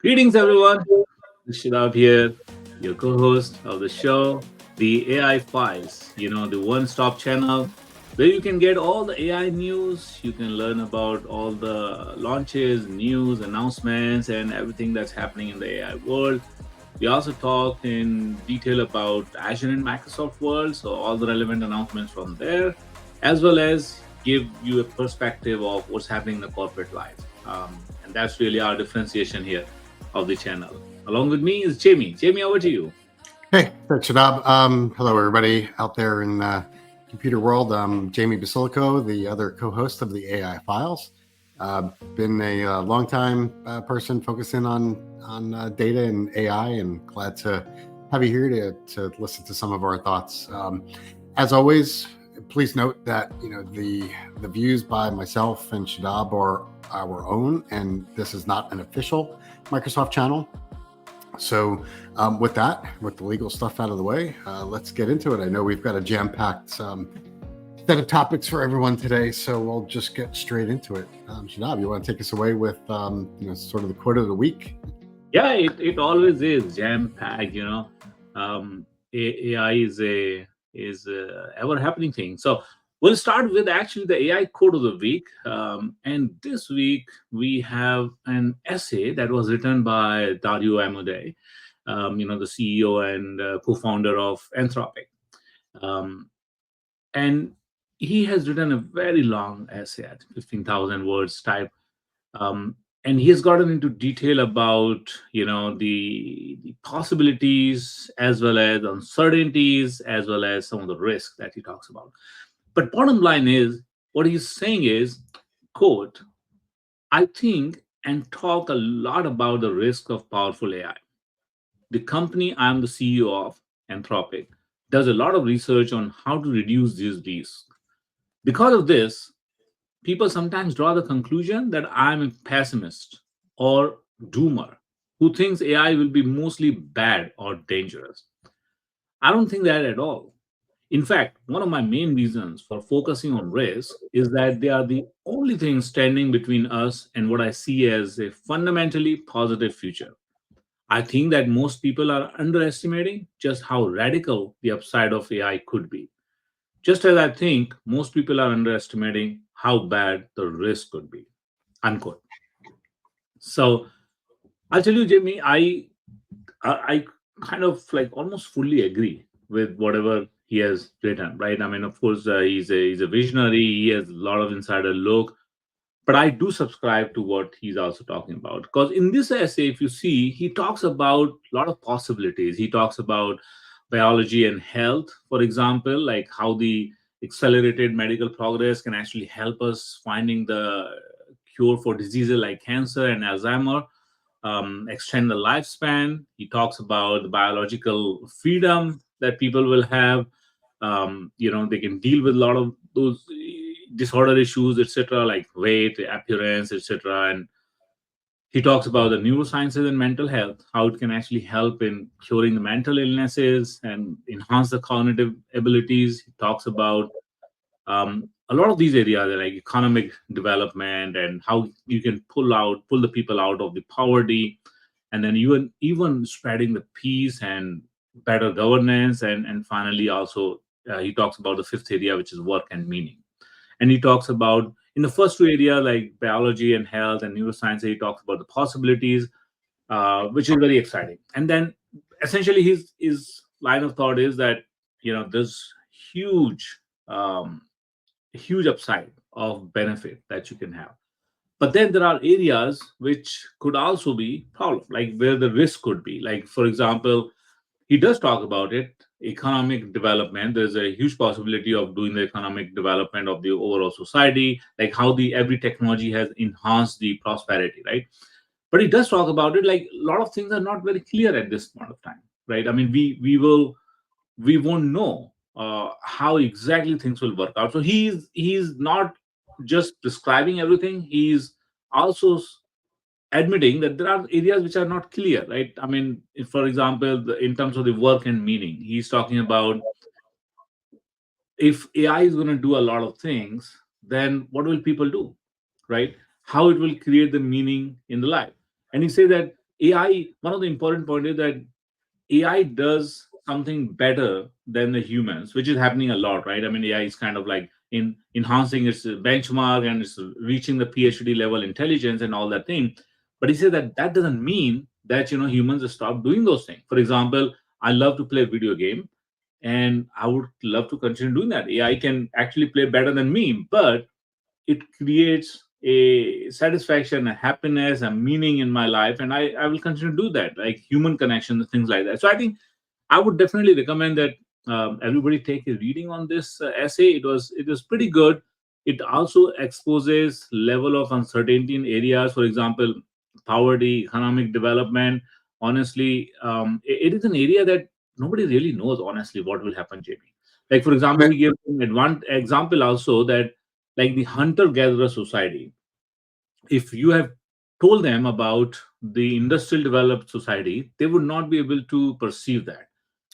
Greetings, everyone. This is Shadab here, your co host of the show, the AI Files. The one stop channel where you can get all the AI news. You can learn about all the launches, news, announcements, and everything that's happening in the AI world. We also talk in detail about Azure and Microsoft World, so all the relevant announcements from there, as well as give you a perspective of what's happening in the corporate life. And that's really our differentiation here of the channel. Along with me is Jamie. Jamie, over to you. Hey, thanks, Shadab. Hello, everybody out there in the computer world. I'm Jamie Basilico, the other co-host of the AI Files. Been a long time person focusing on data and AI, and glad to have you here to listen to some of our thoughts. As always, please note that the views by myself and Shadab are our own, and this is not an official Microsoft channel. So with the legal stuff out of the way, let's get into it. I know we've got a jam-packed set of topics for everyone today, so we'll just get straight into it. Shadab, you want to take us away with sort of the quote of the week? Yeah, it always is jam packed. AI is a ever happening thing. So we'll start with actually the AI quote of the week. And this week we have an essay that was written by Dario Amodei, the CEO and co-founder of Anthropic. Um, and he has written a very long essay at 15,000 words type. And he has gotten into detail about the possibilities as well as uncertainties as well as some of the risks that he talks about. But bottom line is, what he's saying is, quote, I think and talk a lot about the risk of powerful AI. The company I'm the CEO of, Anthropic, does a lot of research on how to reduce these risks. Because of this, people sometimes draw the conclusion that I'm a pessimist or doomer who thinks AI will be mostly bad or dangerous. I don't think that at all. In fact, one of my main reasons for focusing on risk is that they are the only thing standing between us and what I see as a fundamentally positive future. I think that most people are underestimating just how radical the upside of AI could be. Just as I think most people are underestimating how bad the risk could be. Unquote. So I'll tell you, Jamie, I kind of like almost fully agree with whatever he has written, right? I mean, of course, he's a visionary. He has a lot of insider look, but I do subscribe to what he's also talking about because in this essay, if you see, he talks about a lot of possibilities. He talks about biology and health, for example, like how the accelerated medical progress can actually help us finding the cure for diseases like cancer and Alzheimer, extend the lifespan. He talks about the biological freedom that people will have. They can deal with a lot of those disorder issues, etc., like weight, appearance, etc. And he talks about the neurosciences and mental health, how it can actually help in curing the mental illnesses and enhance the cognitive abilities. He talks about a lot of these areas like economic development and how you can pull the people out of the poverty, and then even spreading the peace and better governance, and finally also he talks about the fifth area, which is work and meaning. And he talks about in the first two areas like biology and health and neuroscience, he talks about the possibilities, which is very exciting. And then essentially his line of thought is that there's huge um, huge upside of benefit that you can have. But then there are areas which could also be problem, like where the risk could be. Like for example, he does talk about it, economic development. There's a huge possibility of doing the economic development of the overall society, like how the every technology has enhanced the prosperity, right? But he does talk about it like a lot of things are not very clear at this point of time, right? I mean, we won't know how exactly things will work out. So he's not just describing everything. He's also admitting that there are areas which are not clear, right? I mean, if, for example, in terms of the work and meaning, he's talking about if AI is going to do a lot of things, then what will people do, right? How it will create the meaning in the life. And he say that AI, one of the important point is that AI does something better than the humans, which is happening a lot, right? I mean, AI is kind of like in enhancing its benchmark and it's reaching the PhD level intelligence and all that thing. But he said that that doesn't mean that humans stop doing those things. For example, I love to play video game, and I would love to continue doing that. AI can actually play better than me, but it creates a satisfaction, a happiness, a meaning in my life, and I will continue to do that, like human connection, things like that. So I think I would definitely recommend that everybody take a reading on this essay. It was pretty good. It also exposes level of uncertainty in areas, for example, poverty, economic development. Honestly, it is an area that nobody really knows. Honestly, what will happen, JP? Like for I example, mean, he gave an example also that like the hunter-gatherer society. If you have told them about the industrial developed society, they would not be able to perceive that.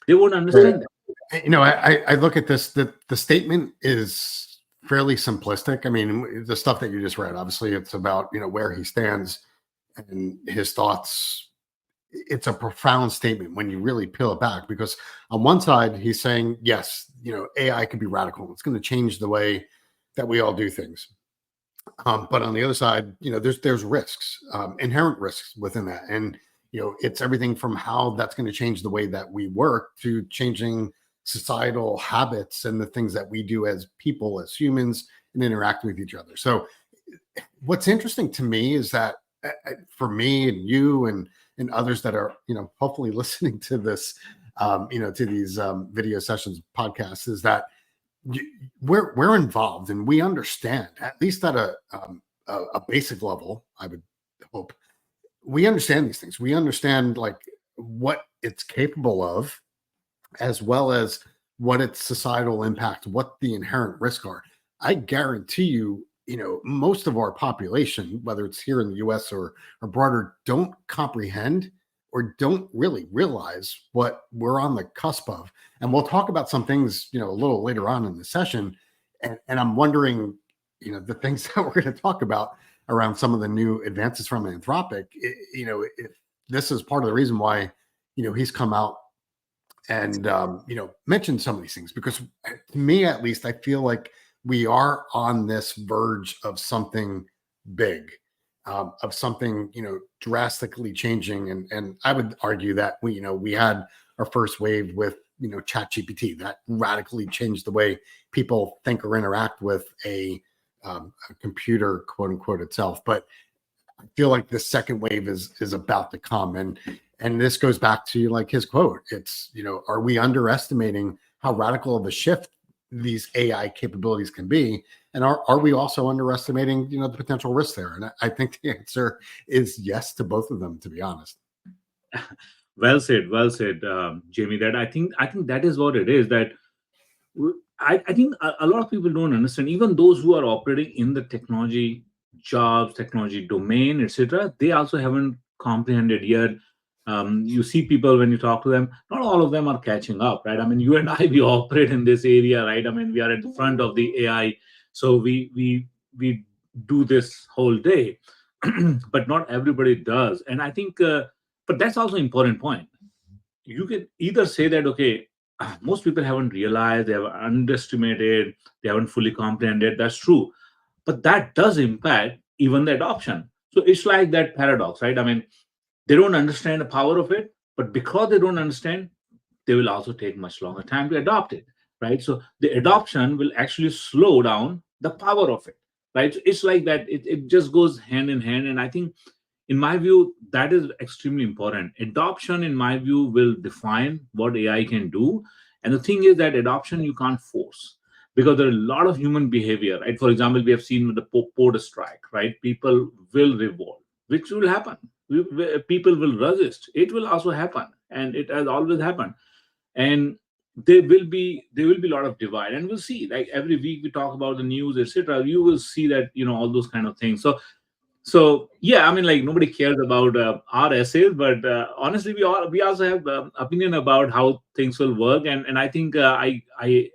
They won't understand that. I look at this. The statement is fairly simplistic. I mean, the stuff that you just read, obviously, it's about where he stands and his thoughts. It's a profound statement when you really peel it back, because on one side he's saying yes, AI could be radical. It's going to change the way that we all do things. But on the other side, there's risks, inherent risks within that, and it's everything from how that's going to change the way that we work to changing societal habits and the things that we do as people, as humans, and interact with each other. So, what's interesting to me is that for me and you and others that are hopefully listening to this, to these video sessions, podcasts, is that we're involved and we understand, at least at a basic level. I would hope we understand these things. We understand like what it's capable of, as well as what its societal impact, what the inherent risks are. I guarantee you, most of our population, whether it's here in the US or broader, don't comprehend or don't really realize what we're on the cusp of. And we'll talk about some things, a little later on in the session. And I'm wondering, the things that we're going to talk about around some of the new advances from Anthropic, if this is part of the reason why, he's come out and mention some of these things, because to me at least I feel like we are on this verge of something big, of something drastically changing, and I would argue that we had our first wave with chat GPT that radically changed the way people think or interact with a computer, quote unquote, itself. But I feel like the second wave is about to come, and this goes back to like his quote. It's are we underestimating how radical of a shift these AI capabilities can be, and are we also underestimating the potential risks there? And I think the answer is yes to both of them, to be honest. Well said, Jamie. That I think that is what it is. That I think a lot of people don't understand. Even those who are operating in the technology jobs, technology domain, etc., they also haven't comprehended yet. You see people when you talk to them, not all of them are catching up, right? I mean, you and I, we operate in this area, right? I mean, we are at the front of the AI, so we do this whole day, but not everybody does. And I think, but that's also important point. You can either say that okay, most people haven't realized, they have underestimated, they haven't fully comprehended. That's true, but that does impact even the adoption. So it's like that paradox, right? I mean, they don't understand the power of it, but because they don't understand, they will also take much longer time to adopt it, right? So the adoption will actually slow down the power of it, right? So it's like that. It just goes hand in hand, and I think in my view that is extremely important. Adoption in my view will define what AI can do, and the thing is that adoption you can't force, because there are a lot of human behavior, right? For example, we have seen with the port strike, right? People will revolt, which will happen. People will resist, it will also happen, and it has always happened. And there will be a lot of divide, and we'll see, like every week we talk about the news, etc. You will see that all those kind of things. So yeah, I mean, like nobody cares about our essays, but honestly, we also have opinion about how things will work, and I think I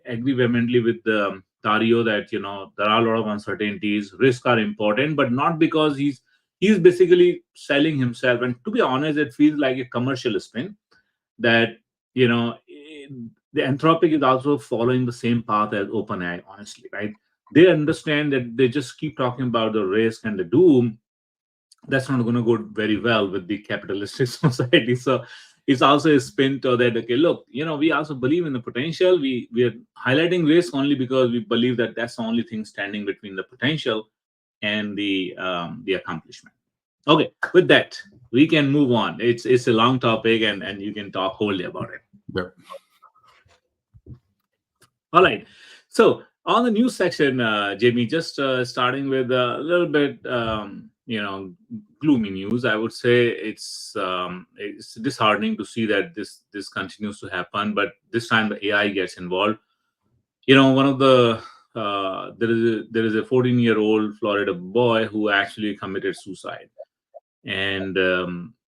agree vehemently with Dario that there are a lot of uncertainties. Risks are important, but not because he's he's basically selling himself. And to be honest, it feels like a commercial spin that, the Anthropic is also following the same path as OpenAI, honestly, right? They understand that they just keep talking about the risk and the doom. That's not going to go very well with the capitalistic society. So it's also a spin to that, okay, look, we also believe in the potential. We are highlighting risk only because we believe that that's the only thing standing between the potential and the accomplishment. Okay, with that, we can move on. It's a long topic, and you can talk wholly about it. Yep. All right. So on the news section, Jamie, just starting with a little bit, gloomy news. I would say it's disheartening to see that this continues to happen. But this time the AI gets involved. One of the there is a 14-year-old Florida boy who actually committed suicide, and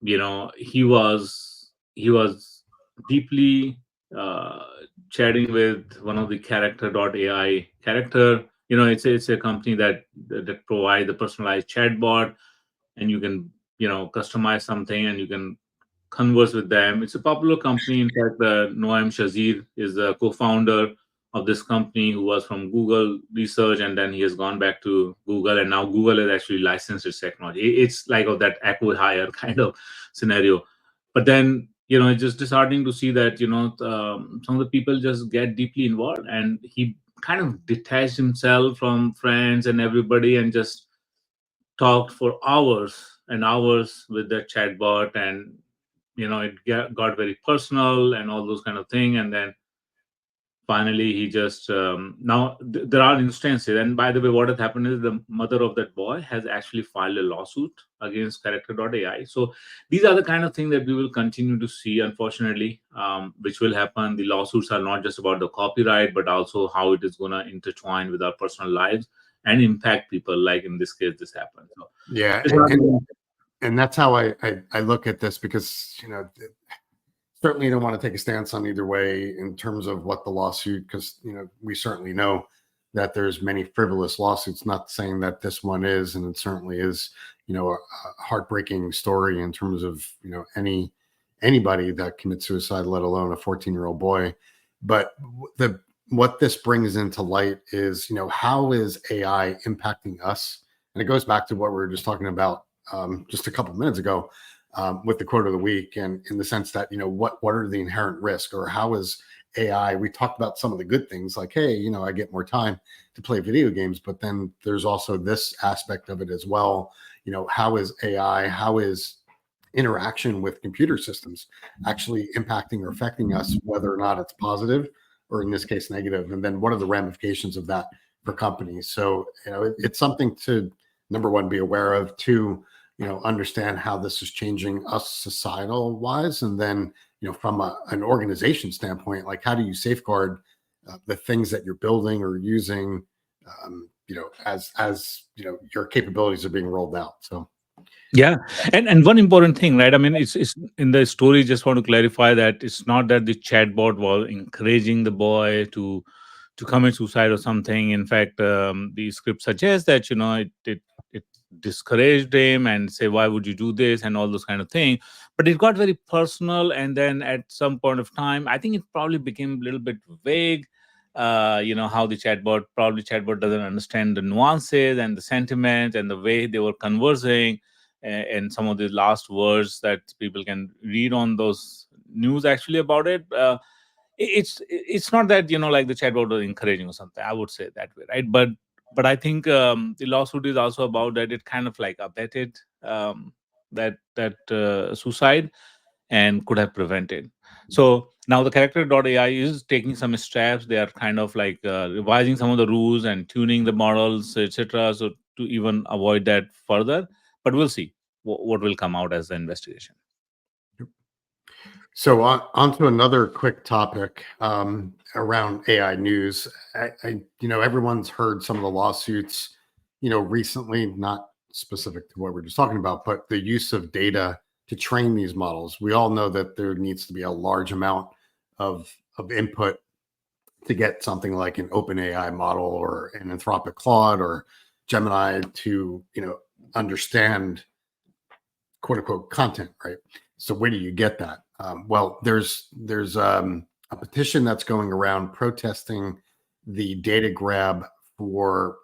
he was deeply uh, chatting with one of the character.ai character. It's a company that provides the personalized chatbot, and you can customize something and you can converse with them. It's a popular company. In fact, Noam Shazir is the co-founder of this company, who was from Google Research, and then he has gone back to Google, and now Google has actually licensed its technology. It's like of that acqui-hire kind of scenario. But then, it's just disheartening to see that some of the people just get deeply involved, and he kind of detached himself from friends and everybody, and just talked for hours and hours with the chatbot, and got very personal and all those kind of thing. And then finally he just now there are instances. And by the way, what has happened is the mother of that boy has actually filed a lawsuit against character.ai. So these are the kind of things that we will continue to see, unfortunately, which will happen. The lawsuits are not just about the copyright, but also how it is going to intertwine with our personal lives and impact people, like in this case this happened. So Yeah, it's not- and that's how I look at this, because certainly don't want to take a stance on either way in terms of what the lawsuit, because we certainly know that there's many frivolous lawsuits. Not saying that this one is, and it certainly is a heartbreaking story in terms of anybody that commits suicide, let alone a 14-year-old boy. But what this brings into light is how is AI impacting us? And it goes back to what we were just talking about just a couple minutes ago, with the quote of the week, and in the sense that what are the inherent risks, or how is AI? We talked about some of the good things, like, hey, I get more time to play video games, but then there's also this aspect of it as well. How is AI, how is interaction with computer systems actually impacting or affecting us, whether or not it's positive, or in this case negative, and then what are the ramifications of that for companies? So it's something to, number one, be aware of, two, understand how this is changing us societal wise, and then from an organization standpoint, like, how do you safeguard the things that you're building or using, as your capabilities are being rolled out. So Yeah, and one important thing, right? I mean, it's in the story. Just want to clarify that it's not that the chatbot was encouraging the boy to commit suicide or something. In fact, the script suggests that it discouraged him and say, why would you do this, and all those kind of things. But it got very personal, and then at some point of time, I think it probably became a little bit vague. How the chatbot doesn't understand the nuances and the sentiment and the way they were conversing, and some of the last words that people can read on those news actually about it. It's not that like the chatbot was encouraging or something, I would say that way, right? But I think the lawsuit is also about that it kind of like abetted that suicide and could have prevented. So now the character.ai is taking some steps. They are kind of like revising some of the rules and tuning the models, etc., so to even avoid that further. But we'll see what will come out as the investigation. So on to another quick topic around AI news. Everyone's heard some of the lawsuits, recently, not specific to what we're just talking about, but the use of data to train these models. We all know that there needs to be a large amount of input to get something like an OpenAI model or an Anthropic Claude or Gemini to, understand quote unquote content, right? So where do you get that? Well, there's a petition that's going around protesting the data grab for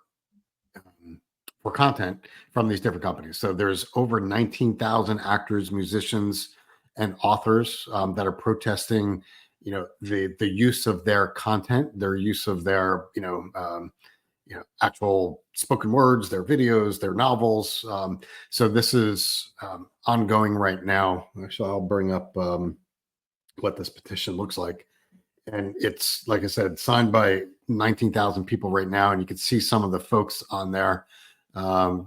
for content from these different companies. So there's over 19,000 actors, musicians, and authors that are protesting, the use of their content, their use of their, actual spoken words, their videos, their novels. So this is ongoing right now. Actually, I'll bring up what this petition looks like. And it's, like I said, signed by 19,000 people right now. And you can see some of the folks on there. Thom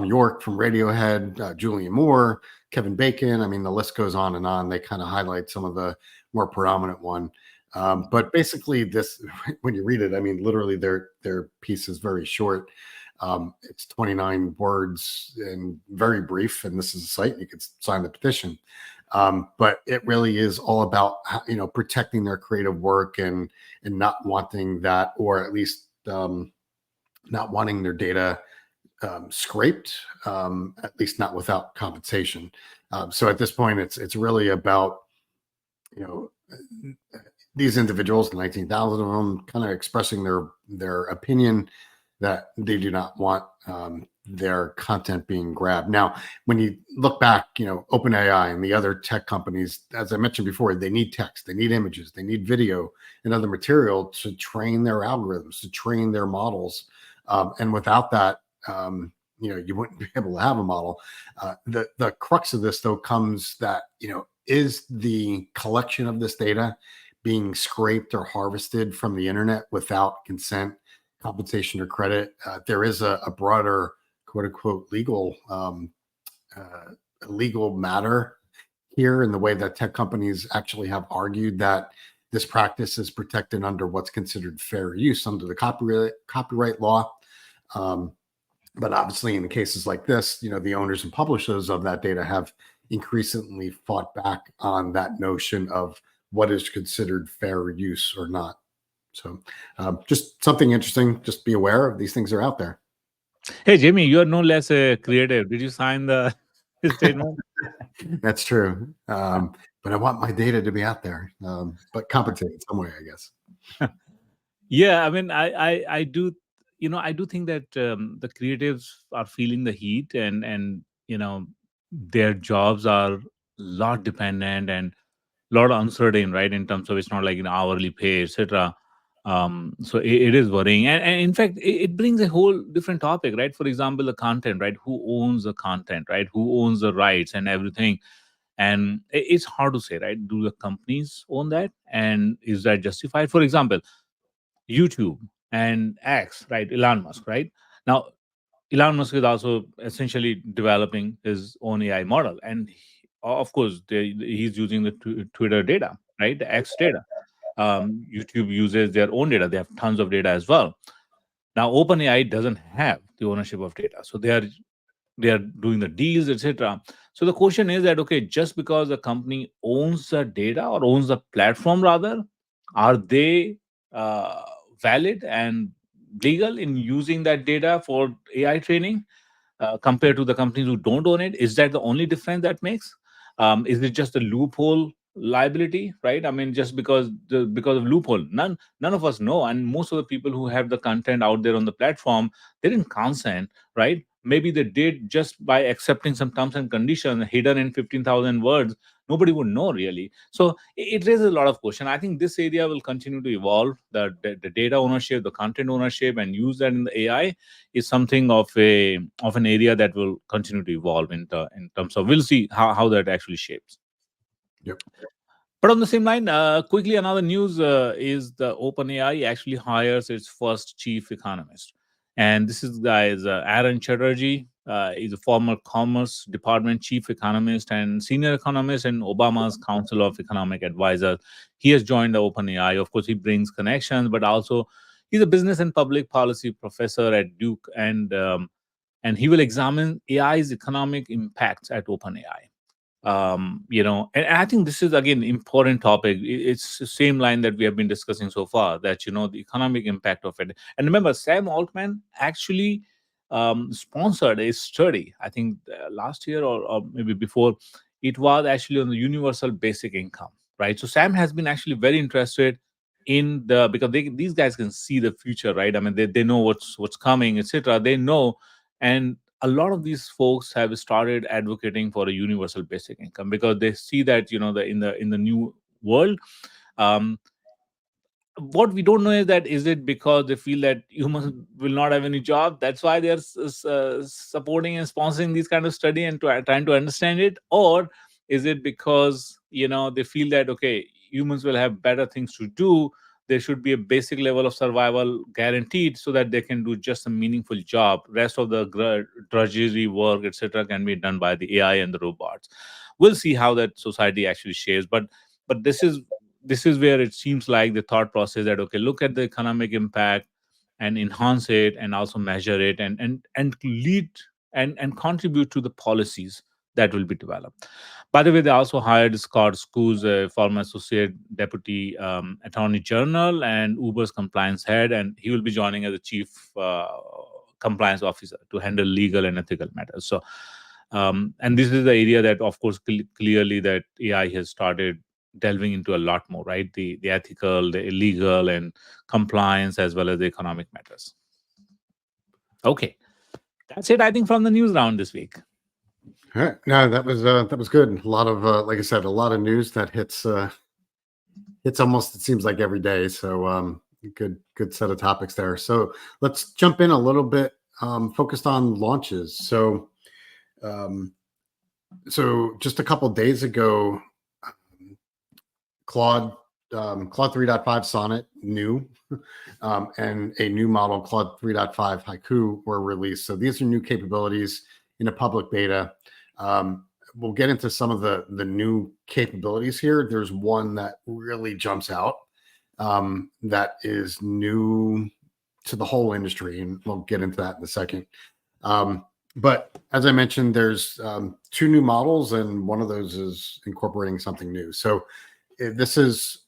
Yorke from Radiohead, Julianne Moore, Kevin Bacon. I mean, the list goes on and on. They kind of highlight some of the more predominant one. But basically, this, when you read it, I mean, literally, their piece is very short. It's 29 words and very brief. And this is a site you could sign the petition. But it really is all about, protecting their creative work and not wanting that, or at least not wanting their data scraped, at least not without compensation. So at this point, it's really about, these individuals, 19,000 of them, kind of expressing their opinion that they do not want their content being grabbed. Now, when you look back, OpenAI and the other tech companies, as I mentioned before, they need text, they need images, they need video and other material to train their algorithms, to train their models. And without that, you wouldn't be able to have a model. The crux of this, though, comes that, is the collection of this data being scraped or harvested from the internet without consent, compensation, or credit? There is a broader, quote unquote, legal matter here, in the way that tech companies actually have argued that this practice is protected under what's considered fair use under the copyright law. But obviously, in cases like this, the owners and publishers of that data have increasingly fought back on that notion of what is considered fair use or not. So just something interesting. Just be aware of these things are out there. Hey, Jamie, you're no less creative. Did you sign the statement? That's true. But I want my data to be out there, but compensated some way, I guess. Yeah, I mean, I do, I do think that the creatives are feeling the heat, and their jobs are a lot dependent and a lot uncertain, right? In terms of, it's not like an hourly pay, etc. So it is worrying, and in fact, it brings a whole different topic, right? For example, the content, right? Who owns the content, right? Who owns the rights and everything? And it's hard to say, right? Do the companies own that, and is that justified? For example, YouTube and X, right? Elon Musk, right? Now, Elon Musk is also essentially developing his own AI model, and of course, he's using the Twitter data, right? The X data. YouTube uses their own data; they have tons of data as well. Now, OpenAI doesn't have the ownership of data, so they are doing the deals, etc. So the question is that, okay, just because the company owns the data, or owns the platform rather, are they uh, valid and legal in using that data for AI training, compared to the companies who don't own it? Is that the only difference that makes? Is it just a loophole liability, right? I mean, just because of loophole, none of us know, and most of the people who have the content out there on the platform, they didn't consent, right? Maybe they did just by accepting some terms and conditions hidden in 15,000 words. Nobody would know, really. So it raises a lot of question. I think this area will continue to evolve. The data ownership, the content ownership, and use that in the AI is something of an area that will continue to evolve in terms of, we'll see how that actually shapes. Yep. But on the same line, quickly, another news is the OpenAI actually hires its first chief economist. And this is guy is Aaron Chatterjee. He's a former Commerce Department chief economist and senior economist in Obama's Council of Economic Advisors. He has joined the OpenAI. Of course, he brings connections, but also he's a business and public policy professor at Duke, and he will examine AI's economic impacts at OpenAI. And I think this is again important topic. It's the same line that we have been discussing so far, that the economic impact of it. And remember, Sam Altman actually sponsored a study, I think last year or maybe before. It was actually on the universal basic income, right? So Sam has been actually very interested in because these guys can see the future, right? I mean, they know what's coming, etc. They know, and a lot of these folks have started advocating for a universal basic income because they see that in the new world. um, what we don't know is that, is it because they feel that humans will not have any job, that's why they are supporting and sponsoring these kind of study and trying to understand it? Or is it because they feel that, okay, humans will have better things to do, there should be a basic level of survival guaranteed so that they can do just a meaningful job, rest of the drudgery work, etc., can be done by the AI and the robots. We'll see how that society actually shapes. But this is where it seems like the thought process that, okay, look at the economic impact and enhance it and also measure it and lead and contribute to the policies that will be developed. By the way, they also hired Scott Scuse, a former associate deputy attorney general and Uber's compliance head, and he will be joining as the chief compliance officer to handle legal and ethical matters. So and this is the area that, of course, clearly that AI has started delving into a lot more, right? The ethical, the illegal, and compliance, as well as the economic matters. Okay, that's it, I think, from the news round this week. All right. No, that was good. A lot of like I said, a lot of news that hits almost, it seems like, every day. So good set of topics there. So let's jump in a little bit, focused on launches. So just a couple days ago, Claude 3.5 Sonnet new and a new model, Claude 3.5 Haiku, were released. So these are new capabilities in a public beta. We'll get into some of the new capabilities here. There's one that really jumps out that is new to the whole industry, and we'll get into that in a second. But as I mentioned, there's two new models, and one of those is incorporating something new. So this is,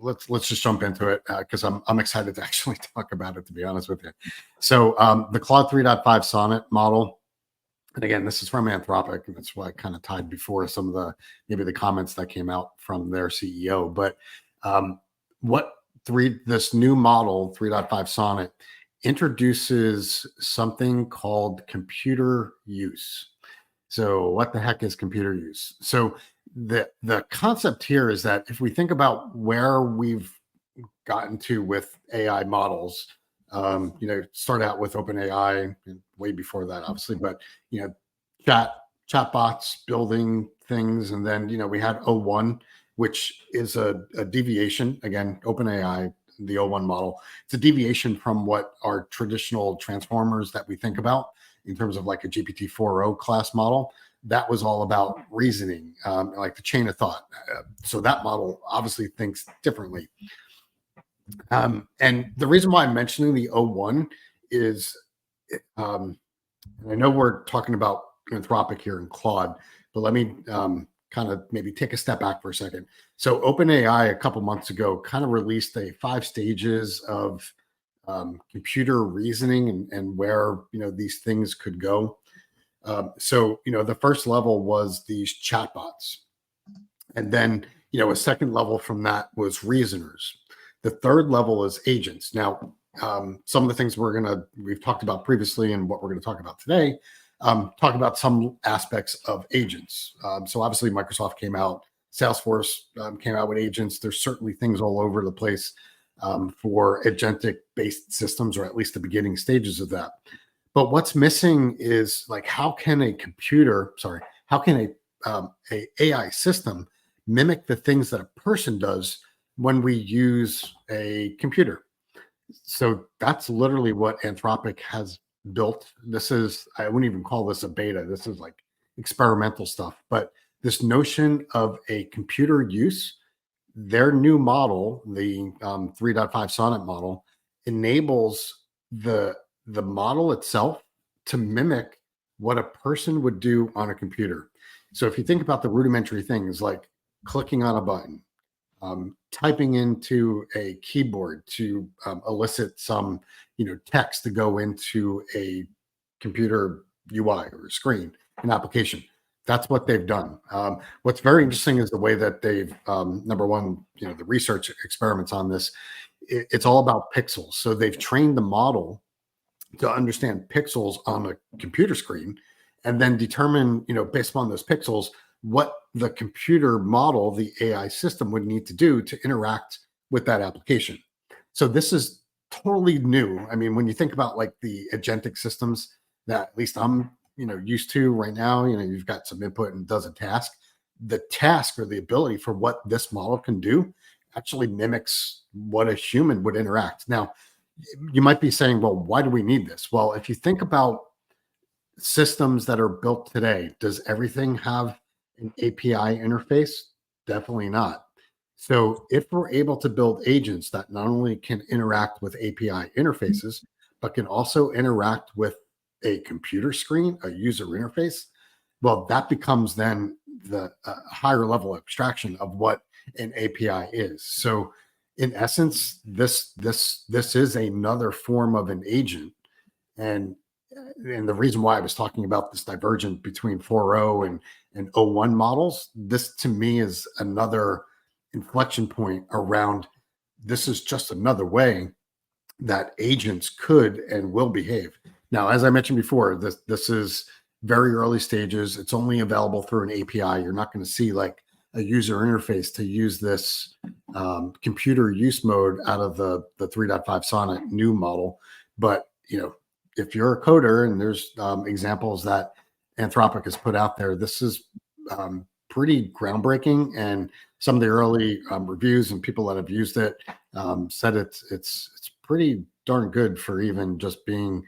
let's just jump into it because I'm excited to actually talk about it, to be honest with you. So the Claude 3.5 Sonnet model, and again, this is from Anthropic, and that's why I kind of tied before some of maybe the comments that came out from their CEO. But this new model 3.5 Sonnet introduces something called computer use. So what the heck is computer use? So the concept here is that if we think about where we've gotten to with AI models, start out with OpenAI and way before that, obviously, but chatbots building things, and then we had O1, which is a deviation. Again, OpenAI, the O1 model, it's a deviation from what are traditional transformers that we think about in terms of like a GPT-4o class model. That was all about reasoning, like the chain of thought. So that model obviously thinks differently. And the reason why I'm mentioning the O1 is, and I know we're talking about Anthropic here in Claude, but let me kind of maybe take a step back for a second. So OpenAI a couple months ago kind of released 5 stages of computer reasoning and where these things could go. So the first level was these chatbots, and then a second level from that was reasoners. The third level is agents. Now, some of the things we've talked about previously and what we're going to talk about today, talk about some aspects of agents. So obviously Microsoft came out, Salesforce came out with agents. There's certainly things all over the place for agentic-based systems, or at least the beginning stages of that. But what's missing is, like, how can a AI system mimic the things that a person does when we use a computer? So that's literally what Anthropic has built. I wouldn't even call this a beta. This is like experimental stuff. But this notion of a computer use, their new model, the 3.5 Sonnet model, enables the model itself to mimic what a person would do on a computer. So if you think about the rudimentary things like clicking on a button, typing into a keyboard to elicit some text to go into a computer UI or screen, an application. That's what they've done. What's very interesting is the way that they've, number one, the research experiments on this, it's all about pixels. So they've trained the model to understand pixels on a computer screen and then determine, based upon those pixels, what the computer model, the AI system would need to do to interact with that application. So this is totally new. I mean, when you think about like the agentic systems that at least I'm, used to right now, you've got some input and does a task. The task or the ability for what this model can do actually mimics what a human would interact. Now, you might be saying, well, why do we need this? Well, if you think about systems that are built today, does everything have an API interface? Definitely not. So if we're able to build agents that not only can interact with API interfaces, but can also interact with a computer screen, a user interface, well, that becomes then the higher level abstraction of what an API is. So in essence, this is another form of an agent. And the reason why I was talking about this divergence between 4.0 and 0.1 models, this to me is another inflection point around this is just another way that agents could and will behave. Now, as I mentioned before, this is very early stages. It's only available through an API. You're not going to see like a user interface to use this computer use mode out of the 3.5 Sonnet new model. But, if you're a coder, and there's examples that Anthropic has put out there, this is pretty groundbreaking. And some of the early reviews and people that have used it said it's pretty darn good for even just being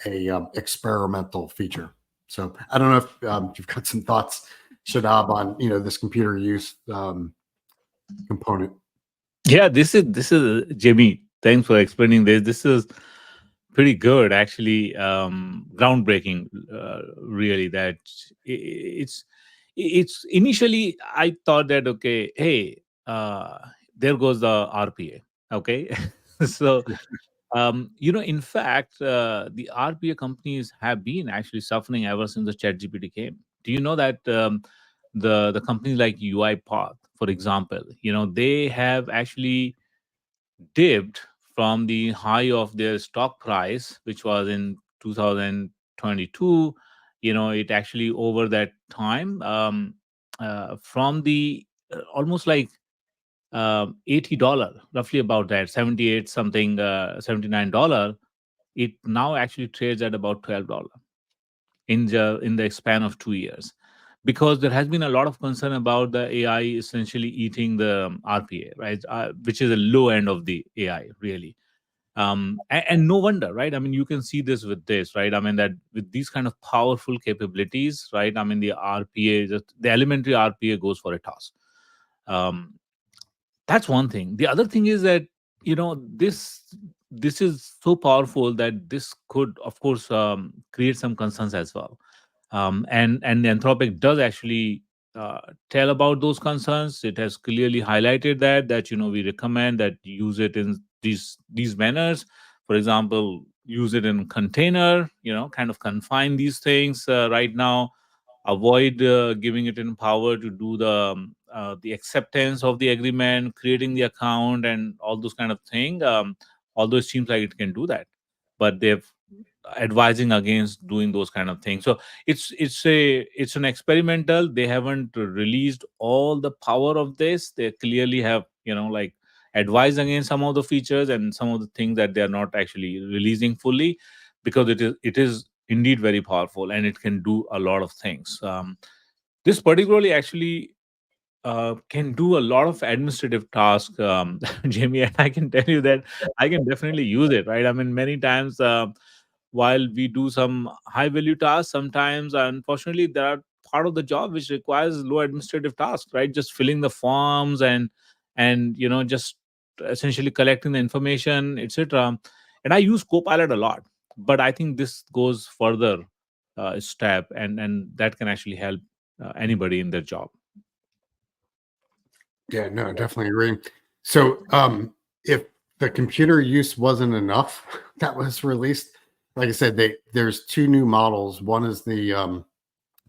a experimental feature. So I don't know if you've got some thoughts, Shadab, on this computer use component. Yeah, this is Jamie. Thanks for explaining this. This is pretty good, actually. Groundbreaking, really. That it's initially I thought that, okay, hey, there goes the RPA. Okay, so in fact, the RPA companies have been actually suffering ever since the ChatGPT came. Do you know that the companies like UiPath, for example, they have actually dipped from the high of their stock price, which was in 2022. It actually over that time, from the almost like $80, roughly about that, 78 something, $79. It now actually trades at about $12 in the span of 2 years, because there has been a lot of concern about the AI essentially eating the RPA, right? Which is a low end of the AI, really. And no wonder, right? I mean, you can see this with this, right? I mean, that with these kind of powerful capabilities, right? I mean, the RPA, just the elementary RPA goes for a toss. Um, that's one thing. The other thing is that this is so powerful that this could, of course, create some concerns as well. And Anthropic does actually uh, tell about those concerns. It has clearly highlighted that we recommend that use it in these manners. For example, use it in container. Kind of confine these things right now. Avoid giving it in power to do the acceptance of the agreement, creating the account, and all those kind of thing. Although it seems like it can do that, but they've advising against doing those kind of things. So it's an experimental. They haven't released all the power of this. They clearly have like advised against some of the features and some of the things that they are not actually releasing fully, because it is indeed very powerful and it can do a lot of things. This particularly actually can do a lot of administrative tasks, Jamie, and I can tell you that I can definitely use it. Right? I mean, many times, while we do some high value tasks, sometimes, unfortunately, there are part of the job which requires low administrative tasks. Right? Just filling the forms and just essentially collecting the information, etc. And I use Copilot a lot, but I think this goes further step, and that can actually help anybody in their job. Yeah, no, definitely agree. So if the computer use wasn't enough that was released, like I said, there's two new models. One is the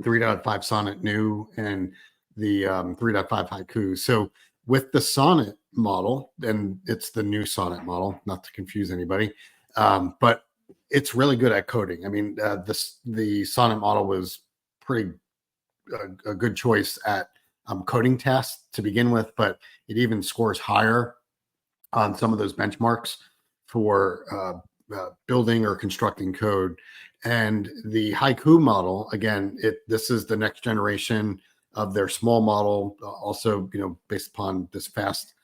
3.5 Sonnet new and the 3.5 Haiku. So with the Sonnet model, and it's the new Sonnet model, not to confuse anybody, but it's really good at coding. I mean, the Sonnet model was pretty a good choice at coding tasks to begin with, but it even scores higher on some of those benchmarks for building or constructing code. And the Haiku model, again, this is the next generation of their small model, also based upon this fast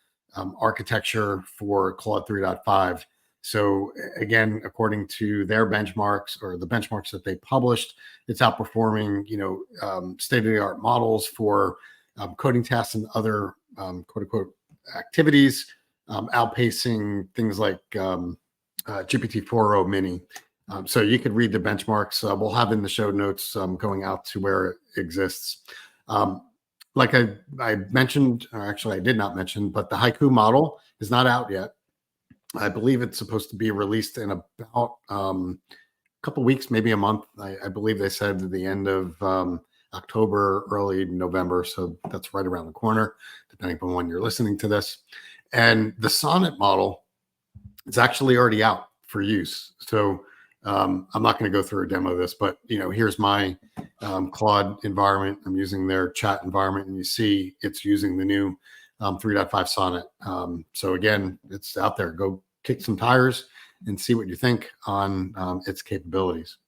architecture for Claude 3.5. So again, according to their benchmarks or the benchmarks that they published, it's outperforming state-of-the-art models for coding tasks and other quote unquote activities, outpacing things like GPT-4o Mini. So you could read the benchmarks. We'll have in the show notes going out to where it exists. Like I mentioned, or actually I did not mention, but the Haiku model is not out yet. I believe it's supposed to be released in about a couple weeks, maybe a month. I believe they said at the end of October, early November. So that's right around the corner, depending on when you're listening to this. And the Sonnet model is actually already out for use. So I'm not going to go through a demo of this, but here's my Claude environment. I'm using their chat environment, and you see it's using the new 3.5 Sonnet. So again, it's out there. Go kick some tires and see what you think on its capabilities.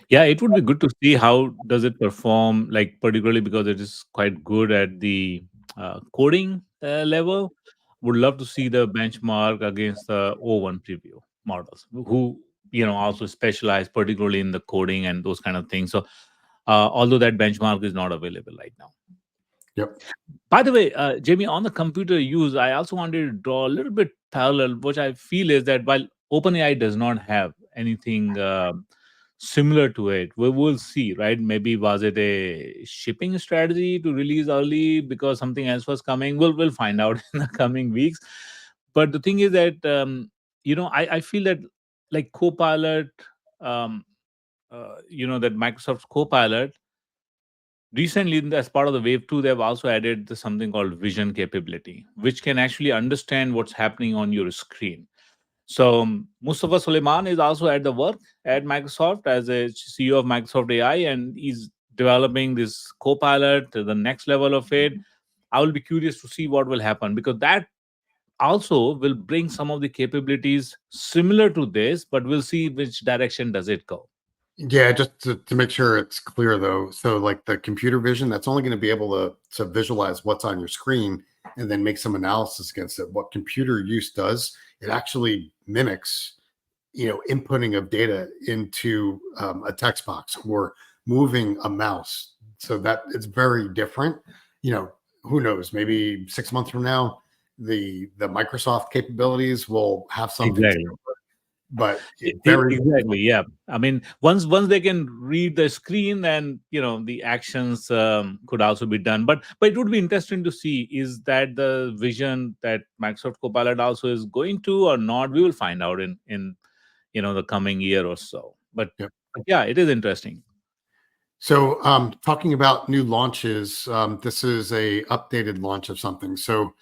Yeah, it would be good to see how does it perform, like particularly because it is quite good at the coding level. Would love to see the benchmark against the O1 preview models, who also specialize particularly in the coding and those kind of things. So, although that benchmark is not available right now. Yep. By the way, Jamie, on the computer use, I also wanted to draw a little bit parallel, which I feel is that while OpenAI does not have anything similar to it, we will see, right? Maybe was it a shipping strategy to release early because something else was coming? We'll find out in the coming weeks. But the thing is that I feel that like Copilot, that Microsoft Copilot recently, as part of the wave 2, they've also added something called vision capability, which can actually understand what's happening on your screen. So Mustafa Suleiman is also at the work at Microsoft as a CEO of Microsoft AI, and he's developing this Copilot to the next level of it. I will be curious to see what will happen, because that also will bring some of the capabilities similar to this, but we'll see which direction does it go. Yeah, just to make sure it's clear though. So like the computer vision, that's only going to be able to visualize what's on your screen and then make some analysis against it. What computer use does, it actually mimics, inputting of data into a text box or moving a mouse. So that it's very different. Who knows? Maybe 6 months from now, the Microsoft capabilities will have something to Exactly. do with it. But very Exactly, yeah. I mean, once they can read the screen, then the actions could also be done. But it would be interesting to see, is that the vision that Microsoft Copilot also is going to or not. We will find out in the coming year or so. But Yep. yeah, it is interesting. So, talking about new launches, this is a updated launch of something. So,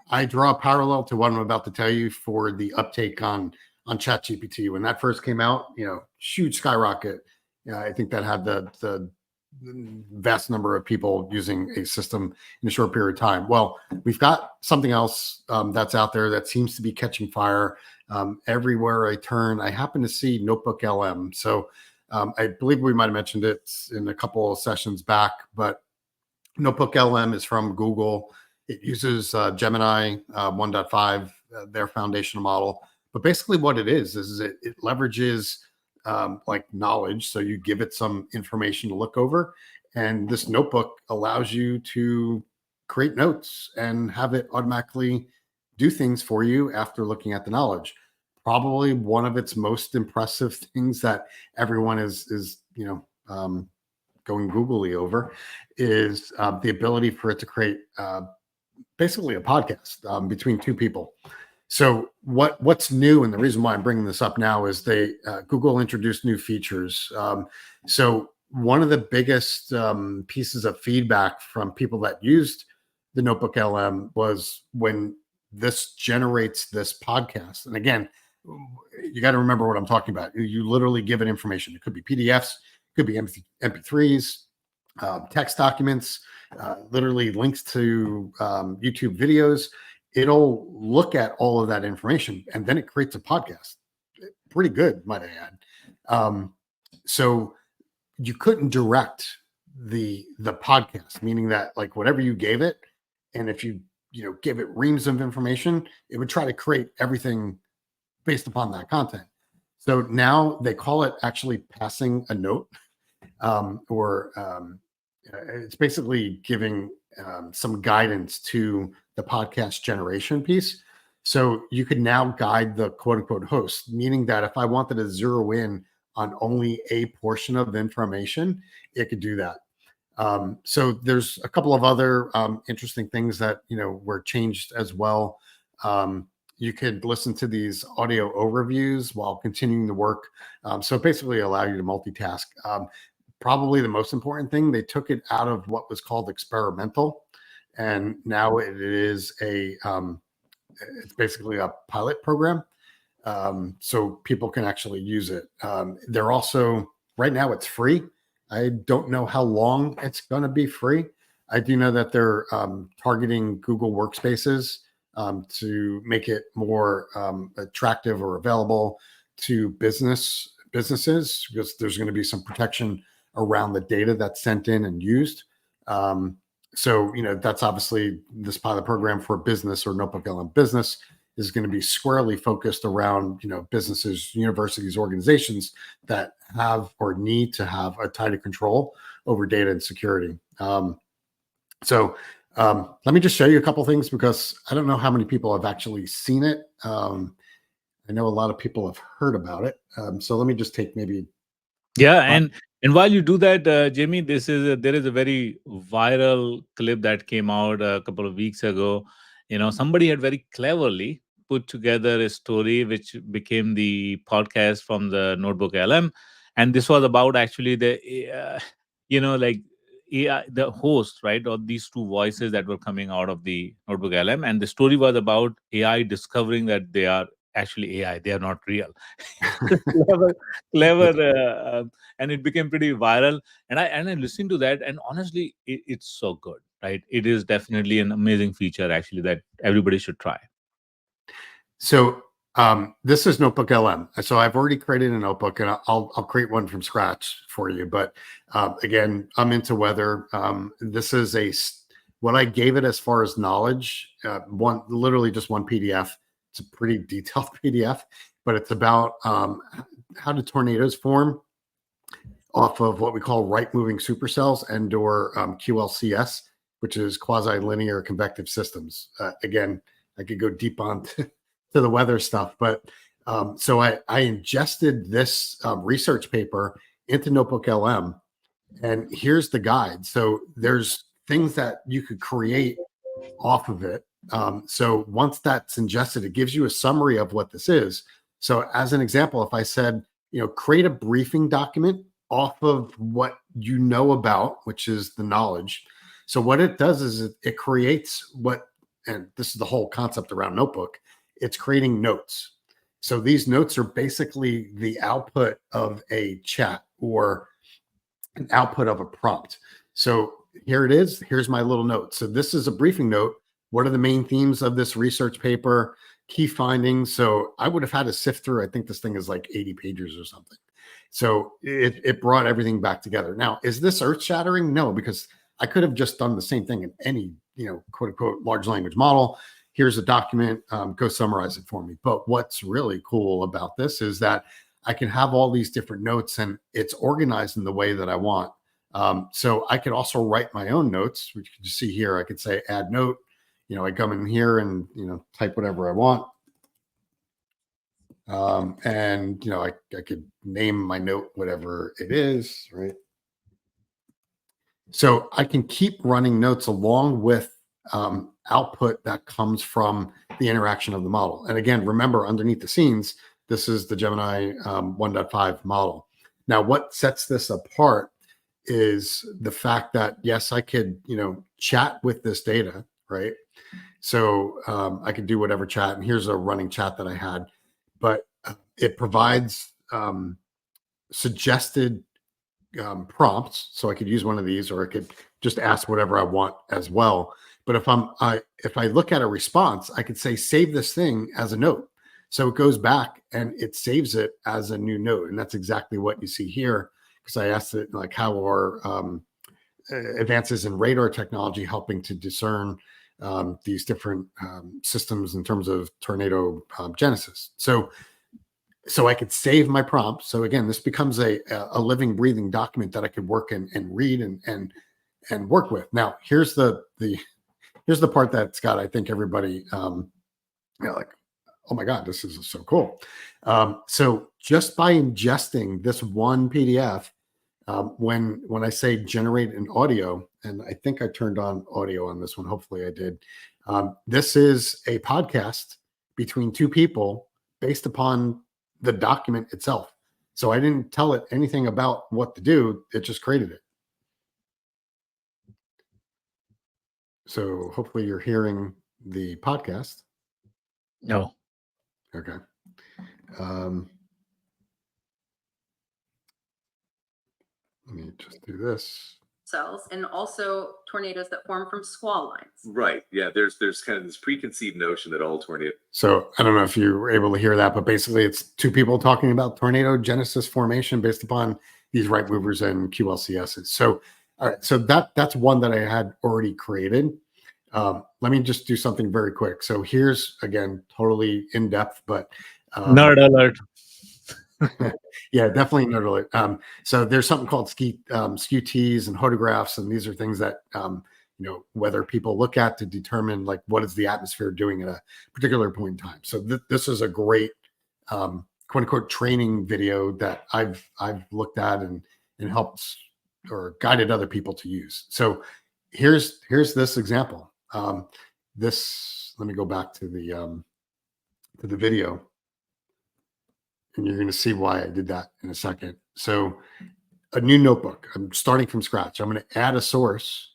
I draw a parallel to what I'm about to tell you for the uptake on ChatGPT. When that first came out, huge skyrocket. I think that had the vast number of people using a system in a short period of time. Well, we've got something else that's out there that seems to be catching fire. Everywhere I turn, I happen to see NotebookLM. So I believe we might have mentioned it in a couple of sessions back, but NotebookLM is from Google. It uses Gemini 1.5, their foundational model. But basically what it is it leverages like knowledge. So you give it some information to look over. And this notebook allows you to create notes and have it automatically do things for you after looking at the knowledge. Probably one of its most impressive things that everyone is going googly over is the ability for it to create basically a podcast between two people. So what's new, and the reason why I'm bringing this up now is Google introduced new features. So one of the biggest pieces of feedback from people that used the Notebook LM was when this generates this podcast. And again, you got to remember what I'm talking about. You literally give it information. It could be PDFs, could be MP3s, text documents, literally links to YouTube videos. It'll look at all of that information and then it creates a podcast. Pretty good, might I add. So you couldn't direct the podcast, meaning that like whatever you gave it, and if you give it reams of information, it would try to create everything based upon that content. So now they call it actually passing a note, it's basically giving some guidance to the podcast generation piece. So you could now guide the quote unquote host, meaning that if I wanted to zero in on only a portion of information, it could do that. So there's a couple of other interesting things that were changed as well. You could listen to these audio overviews while continuing to work. So basically allow you to multitask. Probably the most important thing, they took it out of what was called experimental, and now it is it's basically a pilot program. So people can actually use it. They're also, right now it's free. I don't know how long it's going to be free. I do know that they're targeting Google Workspaces to make it more attractive or available to businesses, because there's going to be some protection around the data that's sent in and used. So, that's obviously this pilot program for business, or Notebook LM Business, is going to be squarely focused around, businesses, universities, organizations that have or need to have a tighter control over data and security. So let me just show you a couple things, because I don't know how many people have actually seen it. I know a lot of people have heard about it. So let me just take maybe. Yeah, and while you do that, Jamie, there is a very viral clip that came out a couple of weeks ago. Somebody had very cleverly put together a story which became the podcast from the Notebook LM, and this was about actually like AI, the host, right, or these two voices that were coming out of the Notebook LM, and the story was about AI discovering that they are actually AI, they are not real. Clever, and it became pretty viral. And I listened to that, and honestly, it's so good, right? It is definitely an amazing feature, actually, that everybody should try. So this is Notebook LM. So I've already created a notebook, and I'll create one from scratch for you. But again, I'm into weather. This is what I gave it as far as knowledge. Literally just one PDF. It's a pretty detailed PDF, but it's about how do tornadoes form off of what we call right-moving supercells, and/or QLCS, which is quasi-linear convective systems. Again, I could go deep on to the weather stuff, but so I ingested this research paper into Notebook LM, and here's the guide. So there's things that you could create off of it. So once that's ingested, it gives you a summary of what this is. So as an example, if I said, create a briefing document off of what you know about, which is the knowledge. So what it does is it creates and this is the whole concept around Notebook, it's creating notes. So these notes are basically the output of a chat or an output of a prompt. So here it is. Here's my little note. So this is a briefing note. What are the main themes of this research paper? Key findings. So I would have had to sift through, I think this thing is like 80 pages or something. So it brought everything back together. Now, is this earth shattering? No, because I could have just done the same thing in any, quote unquote, large language model. Here's a document, go summarize it for me. But what's really cool about this is that I can have all these different notes, and it's organized in the way that I want. So I could also write my own notes, which you can see here. I could say add note. I come in here and, type whatever I want. And, I could name my note whatever it is, right? So I can keep running notes along with output that comes from the interaction of the model. And again, remember, underneath the scenes, this is the Gemini 1.5 model. Now, what sets this apart is the fact that, yes, I could, chat with this data, right? So I could do whatever chat, and here's a running chat that I had, but it provides suggested prompts, so I could use one of these, or I could just ask whatever I want as well. But if I look at a response, I could say save this thing as a note, so it goes back and it saves it as a new note, and that's exactly what you see here. Because I asked it, like, how are advances in radar technology helping to discern these different systems in terms of tornado genesis. So I could save my prompt. So again, this becomes a living, breathing document that I could work and read and work with. Now, here's the part that, Scott, I think everybody like, oh my God, this is so cool. So just by ingesting this one PDF, when I say generate an audio, and I think I turned on audio on this one, hopefully I did. This is a podcast between two people based upon the document itself. So I didn't tell it anything about what to do. It just created it. So hopefully you're hearing the podcast. No. Okay. Let me just do this. Cells, and also tornadoes that form from squall lines. Right. Yeah. There's kind of this preconceived notion that all tornadoes. So I don't know if you were able to hear that, but basically it's two people talking about tornado genesis formation based upon these right movers and QLCSs. So, all right. So that's one that I had already created. Let me just do something very quick. So here's, again, totally in depth, but Nerd alert. yeah, definitely nerd alert. So there's something called SKUTs and photographs, and these are things that whether people look at to determine, like, what is the atmosphere doing at a particular point in time. So this is a great quote unquote training video that I've looked at and helped or guided other people to use. So here's this example. Let me go back to the video. And you're going to see why I did that in a second. So a new notebook, I'm starting from scratch. I'm going to add a source.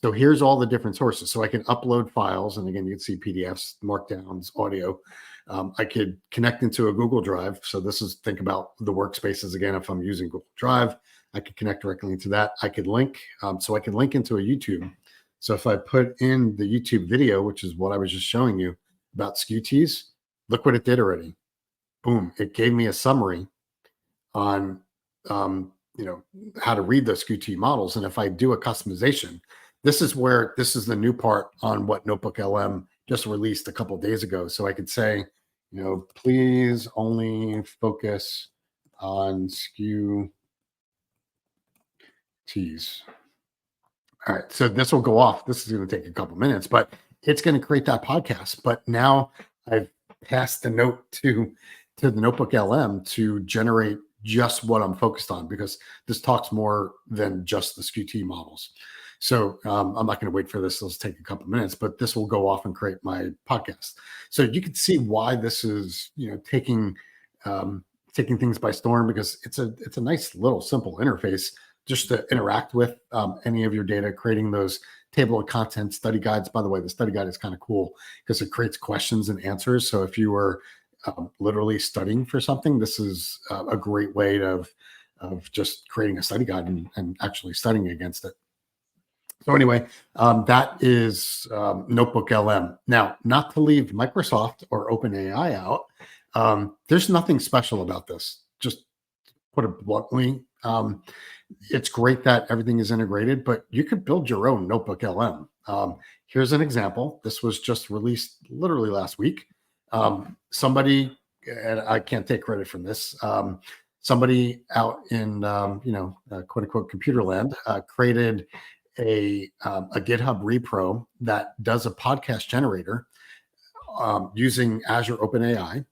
So here's all the different sources. So I can upload files. And again, you can see PDFs, markdowns, audio. I could connect into a Google Drive. So this is, think about the workspaces again. If I'm using Google Drive, I could connect directly into that. I could link. So I can link into a YouTube. So if I put in the YouTube video, which is what I was just showing you about SKUTs, look what it did already. Boom, it gave me a summary on how to read those SKUT models. And if I do a customization, this is the new part on what NotebookLM just released a couple of days ago. So I could say, please only focus on SKUTs. All right, so this will go off. This is going to take a couple minutes, but it's going to create that podcast. But now I've passed the note to the NotebookLM to generate just what I'm focused on, because this talks more than just the SKUT models. So I'm not going to wait for this. It'll take a couple minutes, but this will go off and create my podcast. So you can see why this is, taking things by storm, because it's a nice little simple interface just to interact with any of your data, creating those table of contents, study guides. By the way, the study guide is kind of cool because it creates questions and answers. So if you were literally studying for something, this is a great way of just creating a study guide and actually studying against it. So anyway, that is NotebookLM. Now, not to leave Microsoft or OpenAI out, there's nothing special about this. Just put it bluntly, it's great that everything is integrated, but you could build your own NotebookLM. Here's an example. This was just released literally last week. Somebody, and I can't take credit from this, somebody out in quote unquote computer land created a GitHub repro that does a podcast generator using Azure OpenAI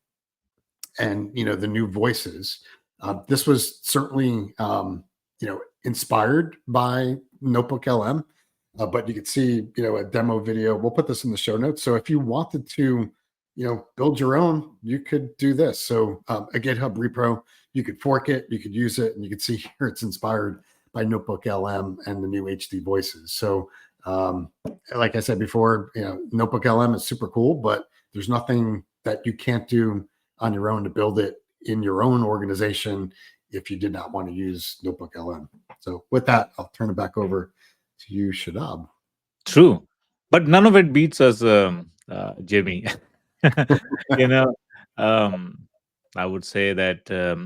and the new voices. This was certainly inspired by NotebookLM, But you can see, a demo video. We'll put this in the show notes. So if you wanted to, build your own, you could do this. So a GitHub repo, you could fork it, you could use it, and you can see here it's inspired by NotebookLM and the new HD voices. So like I said before, NotebookLM is super cool, but there's nothing that you can't do on your own to build it in your own organization if you did not want to use NotebookLM. So with that, I'll turn it back over to you, Shadab. True, but none of it beats us, Jamie. you know, I would say that,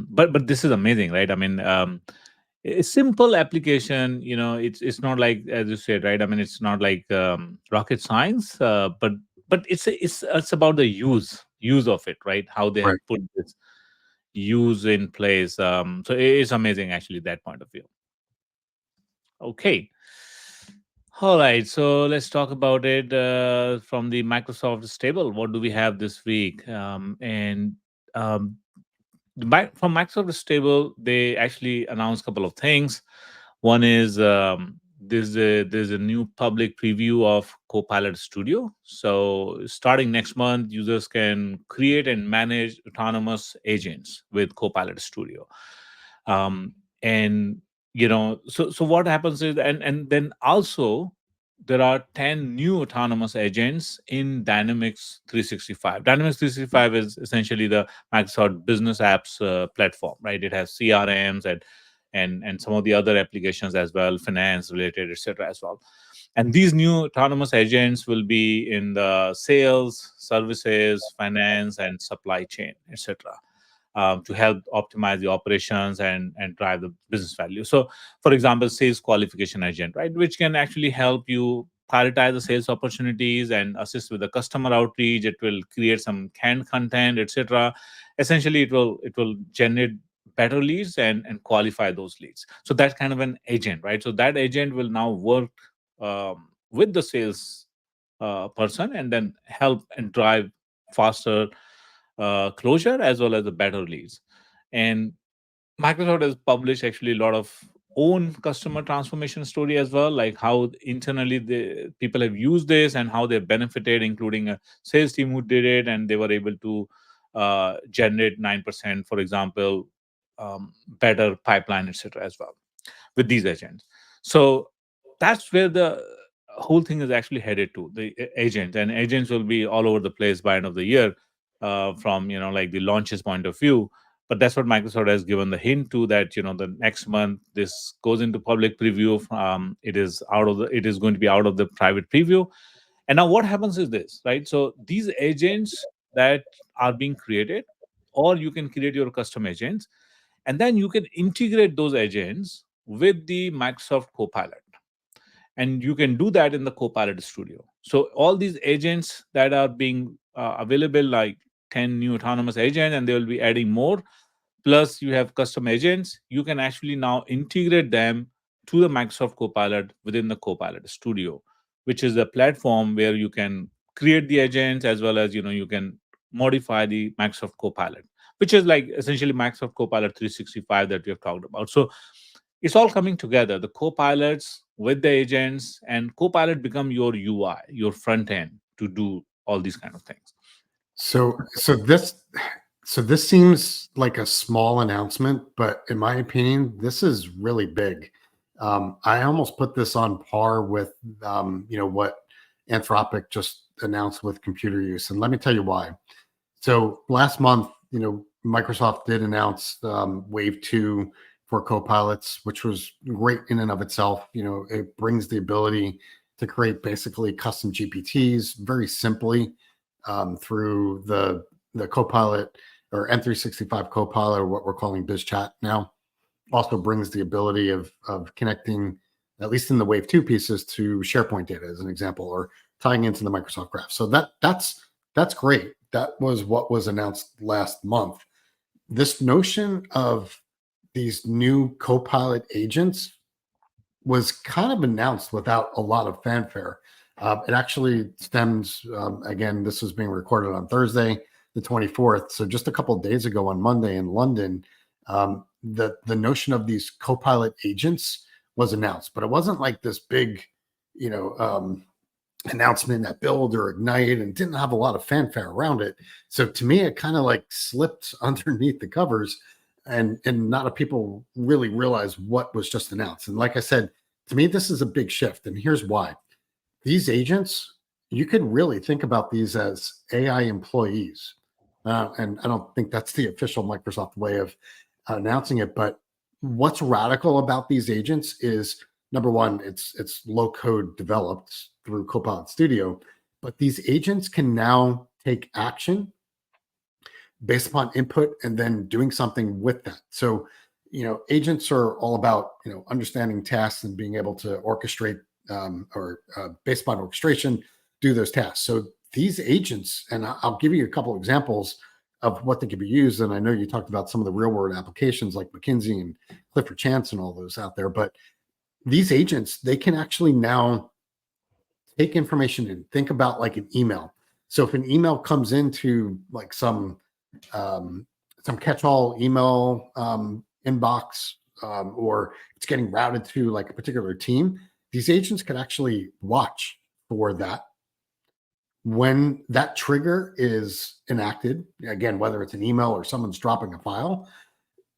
but this is amazing, right? I mean, a simple application. It's not like, as you said, right? I mean, it's not like rocket science, but it's about the use of it, right? How they have Right. put this use in place. So it's amazing, actually, that point of view. Okay. All right, so let's talk about it from the Microsoft stable. What do we have this week? And from Microsoft stable, they actually announced a couple of things. One is there's a new public preview of Copilot Studio. So starting next month, users can create and manage autonomous agents with Copilot Studio. And so what happens is, and then also there are 10 new autonomous agents in Dynamics 365. Dynamics 365 is essentially the Microsoft Business Apps platform, right? It has CRMs and some of the other applications as well, finance related, etc. as well. And these new autonomous agents will be in the sales, services, finance, and supply chain, etc. To help optimize the operations and drive the business value. So, for example, sales qualification agent, right, which can actually help you prioritize the sales opportunities and assist with the customer outreach. It will create some canned content, etc. Essentially, it will generate better leads and qualify those leads. So that's kind of an agent, right? So that agent will now work with the sales person and then help and drive faster closure as well as the better leads. And Microsoft has published actually a lot of own customer transformation story as well, like how internally the people have used this and how they've benefited, including a sales team who did it and they were able to generate 9%, for example, better pipeline, etc. as well with these agents. So that's where the whole thing is actually headed to, the agents, and agents will be all over the place by end of the year, from like the launches point of view. But that's what Microsoft has given the hint to, that the next month this goes into public preview. It is going to be out of the private preview. And now what happens is this, right? So these agents that are being created, or you can create your custom agents, and then you can integrate those agents with the Microsoft Copilot. And you can do that in the Copilot Studio. So all these agents that are being available, like 10 new autonomous agents, and they will be adding more, plus you have custom agents, you can actually now integrate them to the Microsoft Copilot within the Copilot Studio, which is a platform where you can create the agents as well as you can modify the Microsoft Copilot, which is like essentially Microsoft Copilot 365 that we have talked about. So it's all coming together, the copilots with the agents, and Copilot become your UI, your front end, to do all these kind of things. So this seems like a small announcement, but in my opinion, this is really big. I almost put this on par with what Anthropic just announced with computer use, and let me tell you why. So last month, Microsoft did announce Wave 2 for copilots, which was great in and of itself. It brings the ability to create basically custom GPTs very simply through the Copilot or M365 Copilot, or what we're calling BizChat now. Also brings the ability of connecting, at least in the Wave 2 pieces, to SharePoint data as an example, or tying into the Microsoft Graph. So that's great. That was what was announced last month. This notion of these new Copilot agents was kind of announced without a lot of fanfare. It actually stems, again, this was being recorded on Thursday, the 24th. So just a couple of days ago on Monday in London, the notion of these Copilot agents was announced, but it wasn't like this big, announcement at Build or Ignite and didn't have a lot of fanfare around it. So to me, it kind of like slipped underneath the covers, and not a people really realized what was just announced. And like I said, to me, this is a big shift. And here's why. These agents, you could really think about these as AI employees. And I don't think that's the official Microsoft way of announcing it. But what's radical about these agents is, number one, it's low code developed through Copilot Studio, but these agents can now take action based upon input and then doing something with that. So, agents are all about, understanding tasks and being able to orchestrate or based upon orchestration, do those tasks. So these agents, and I'll give you a couple examples of what they could be used. And I know you talked about some of the real world applications like McKinsey and Clifford Chance and all those out there, but these agents, they can actually now take information and think about like an email. So if an email comes into like some catch-all email inbox, or it's getting routed to like a particular team, these agents could actually watch for that. When that trigger is enacted, again, whether it's an email or someone's dropping a file,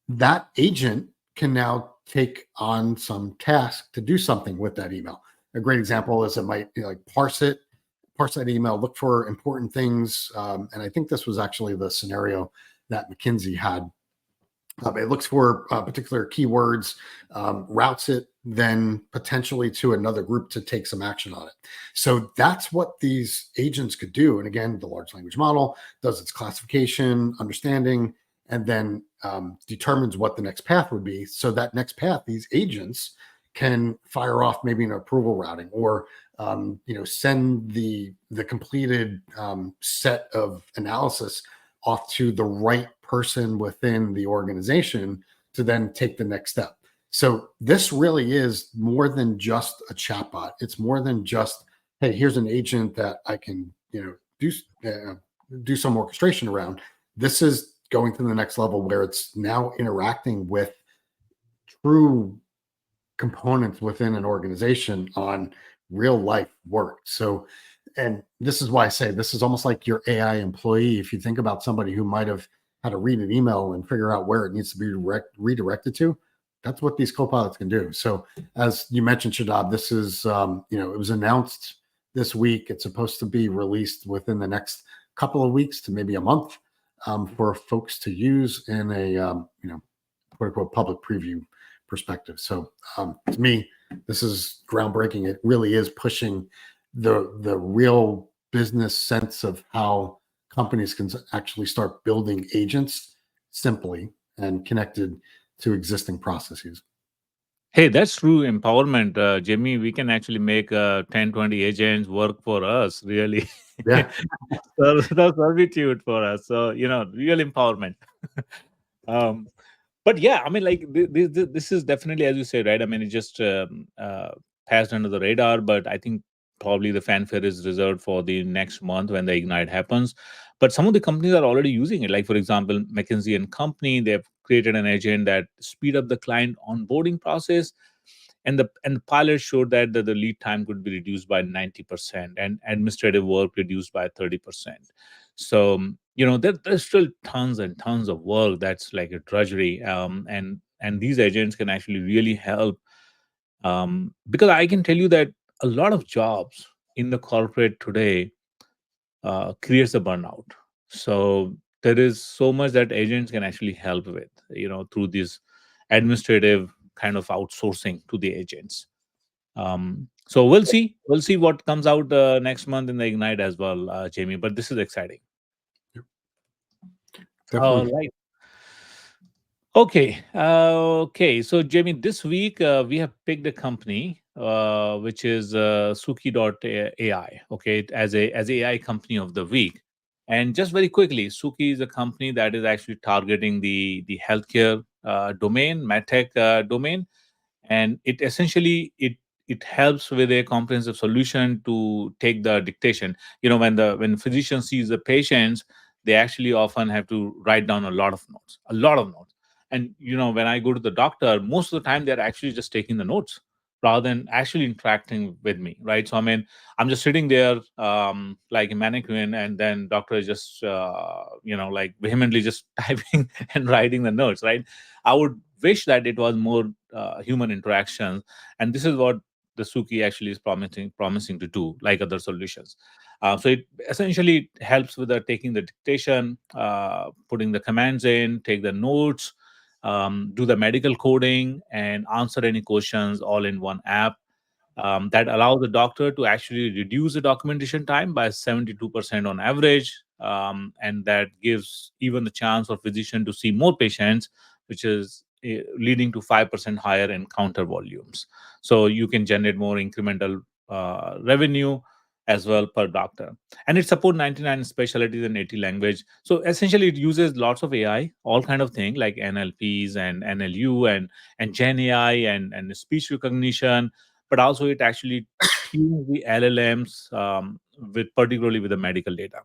that agent can now take on some task to do something with that email. A great example is it might parse that email, look for important things. And I think this was actually the scenario that McKinsey had. It looks for particular keywords, routes it then potentially to another group to take some action on it. So that's what these agents could do. And again, the large language model does its classification, understanding, and then determines what the next path would be. So that next path, these agents can fire off maybe an approval routing, or send the completed set of analysis off to the right person within the organization to then take the next step. So this really is more than just a chatbot. It's more than just, hey, here's an agent that I can do some orchestration around. This is going to the next level where it's now interacting with true components within an organization on real life work. So, and this is why I say this is almost like your AI employee. If you think about somebody who might have had to read an email and figure out where it needs to be redirected to, that's what these copilots can do. So as you mentioned, Shadab, this is, it was announced this week. It's supposed to be released within the next couple of weeks to maybe a month for folks to use in a, quote unquote, public preview perspective. So to me, this is groundbreaking. It really is pushing the real business sense of how companies can actually start building agents simply and connected to existing processes. Hey, that's true empowerment, Jamie. We can actually make 10, 20 agents work for us, really. Yeah. So that's servitude for us. So, real empowerment. But yeah, I mean, like this is definitely, as you say, right? I mean, it just passed under the radar, but I think probably the fanfare is reserved for the next month when the Ignite happens. But some of the companies are already using it. Like, for example, McKinsey and Company, they've created an agent that speed up the client onboarding process. And the pilot showed that the lead time could be reduced by 90% and administrative work reduced by 30%. So, there's still tons and tons of work that's like a drudgery. And these agents can actually really help. Because I can tell you that a lot of jobs in the corporate today creates a burnout. So there is so much that agents can actually help with, through this administrative kind of outsourcing to the agents. So we'll see what comes out next month in the Ignite as well, Jamie. But this is exciting. All Definitely. right. Okay. So, Jamie, this week we have picked a company which is Suki AI. Okay, as AI company of the week. And just very quickly, Suki is a company that is actually targeting the healthcare domain, medtech domain, and it helps with a comprehensive solution to take the dictation. When physician sees the patients, they actually often have to write down a lot of notes. And when I go to the doctor, most of the time they're actually just taking the notes. rather than actually interacting with me, right? So I mean, I'm just sitting there like a mannequin, and then doctor is just like vehemently just typing and writing the notes, right? I would wish that it was more human interaction, and this is what the Suki actually is promising to do, like other solutions. So it essentially helps with the taking the dictation, putting the commands in, take the notes, do the medical coding, and answer any questions all in one app. That allows the doctor to actually reduce the documentation time by 72% on average. And that gives even the chance for physician to see more patients, which is leading to 5% higher encounter volumes. So you can generate more incremental revenue as well per doctor. And it supports 99 specialties in 80 language. So essentially it uses lots of AI, all kind of thing like NLPs and NLU and Gen AI and speech recognition, but also it actually tunes the LLMs with particularly with the medical data.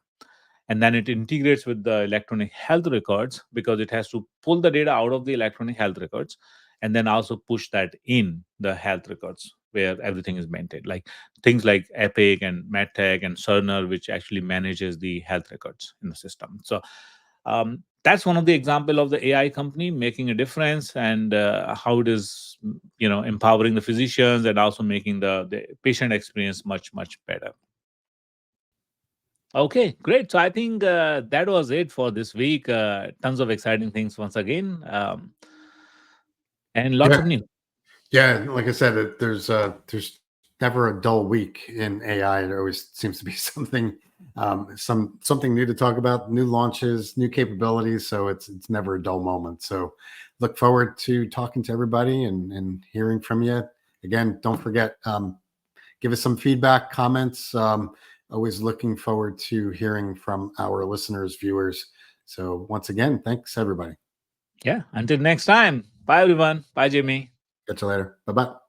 And then it integrates with the electronic health records because it has to pull the data out of the electronic health records and then also push that in the health records where everything is maintained, like things like Epic and MedTech and Cerner, which actually manages the health records in the system. So that's one of the example of the AI company making a difference, and how it is, empowering the physicians and also making the patient experience much, much better. Okay, great. So I think that was it for this week. Tons of exciting things once again, and lots Yeah, of new. yeah. Like I said, there's never a dull week in AI. There always seems to be something new to talk about, new launches, new capabilities. So it's never a dull moment. So look forward to talking to everybody and hearing from you. Again, don't forget, give us some feedback, comments. Always looking forward to hearing from our listeners, viewers. So once again, thanks everybody. Yeah. Until next time. Bye, everyone. Bye, Jimmy. Catch you later. Bye bye.